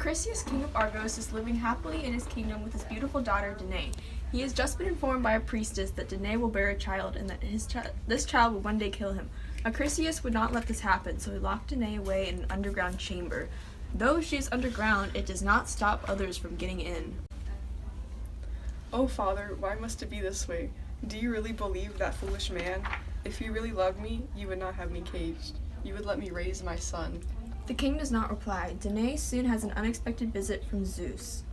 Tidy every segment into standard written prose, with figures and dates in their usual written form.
Perseus, king of Argos, is living happily in his kingdom with his beautiful daughter Danae. He has just been informed by a priestess that Danae will bear a child and that this child will one day kill him. Acrisius would not let this happen, so he locked Danae away in an underground chamber. Though she is underground, it does not stop others from getting in. Oh, Father, why must it be this way? Do you really believe that foolish man? If you really loved me, you would not have me caged. You would let me raise my son. The king does not reply. Danae soon has an unexpected visit from Zeus.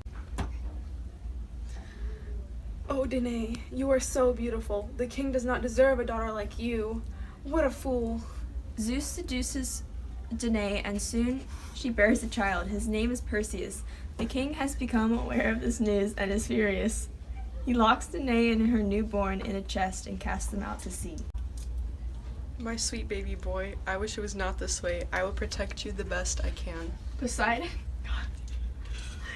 Oh, Danae, you are so beautiful. The king does not deserve a daughter like you. What a fool. Zeus seduces Danae, and soon she bears a child. His name is Perseus. The king has become aware of this news and is furious. He locks Danae and her newborn in a chest and casts them out to sea. My sweet baby boy, I wish it was not this way. I will protect you the best I can. Poseidon,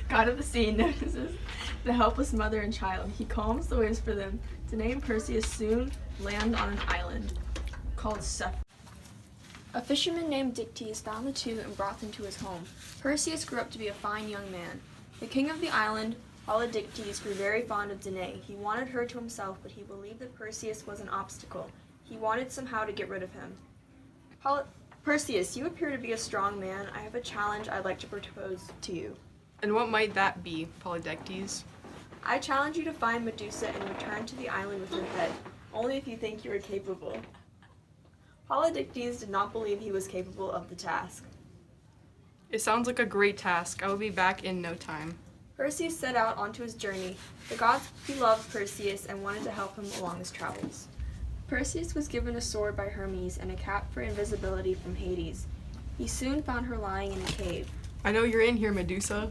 god of the sea, notices the helpless mother and child. He calms the waves for them. Danae and Perseus soon land on an island called Cephus. A fisherman named Dictys found the two and brought them to his home. Perseus grew up to be a fine young man. The king of the island, Polydectes, grew very fond of Danae. He wanted her to himself, but he believed that Perseus was an obstacle. He wanted somehow to get rid of him. Perseus, you appear to be a strong man. I have a challenge I'd like to propose to you. And what might that be, Polydectes? I challenge you to find Medusa and return to the island with your head, only if you think you are capable. Polydectes did not believe he was capable of the task. It sounds like a great task. I will be back in no time. Perseus set out onto his journey. The gods beloved Perseus and wanted to help him along his travels. Perseus was given a sword by Hermes and a cap for invisibility from Hades. He soon found her lying in a cave. I know you're in here, Medusa.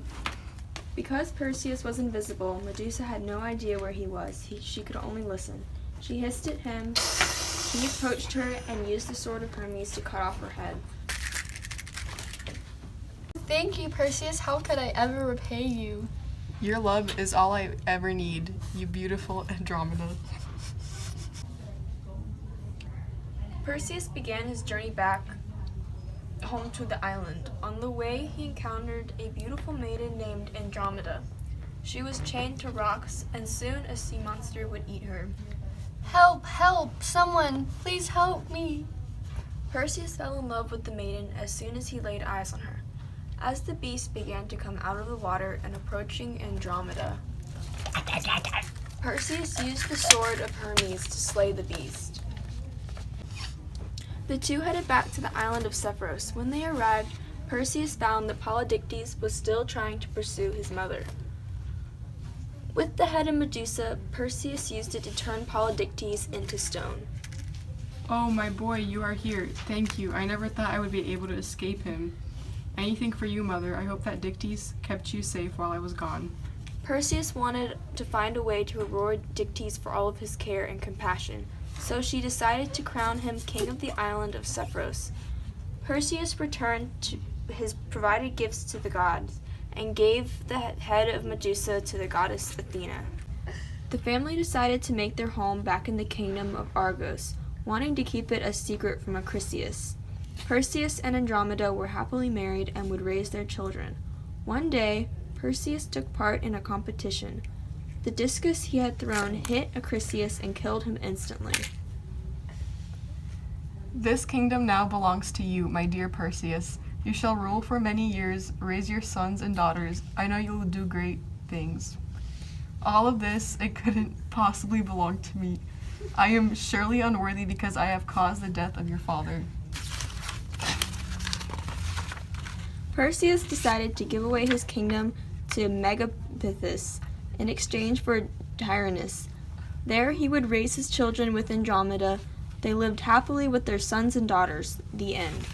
Because Perseus was invisible, Medusa had no idea where he was. She could only listen. She hissed at him. He approached her and used the sword of Hermes to cut off her head. Thank you, Perseus. How could I ever repay you? Your love is all I ever need, you beautiful Andromeda. Perseus began his journey back home to the island. On the way, he encountered a beautiful maiden named Andromeda. She was chained to rocks, and soon a sea monster would eat her. Help, help, someone, please help me. Perseus fell in love with the maiden as soon as he laid eyes on her. As the beast began to come out of the water and approaching Andromeda, Perseus used the sword of Hermes to slay the beast. The two headed back to the island of Cephus. When they arrived, Perseus found that Polydectes was still trying to pursue his mother. With the head of Medusa, Perseus used it to turn Polydectes into stone. Oh, my boy, you are here. Thank you. I never thought I would be able to escape him. Anything for you, Mother. I hope that Dictys kept you safe while I was gone. Perseus wanted to find a way to reward Dictys for all of his care and compassion, so she decided to crown him king of the island of Cephus. Perseus returned his provided gifts to the gods and gave the head of Medusa to the goddess Athena. The family decided to make their home back in the kingdom of Argos, wanting to keep it a secret from Acrisius. Perseus and Andromeda were happily married and would raise their children. One day, Perseus took part in a competition. The discus he had thrown hit Acrisius and killed him instantly. This kingdom now belongs to you, my dear Perseus. You shall rule for many years, raise your sons and daughters. I know you will do great things. All of this, it couldn't possibly belong to me. I am surely unworthy because I have caused the death of your father. Perseus decided to give away his kingdom to Megapithys in exchange for Tyrannus. There he would raise his children with Andromeda. They lived happily with their sons and daughters. The end.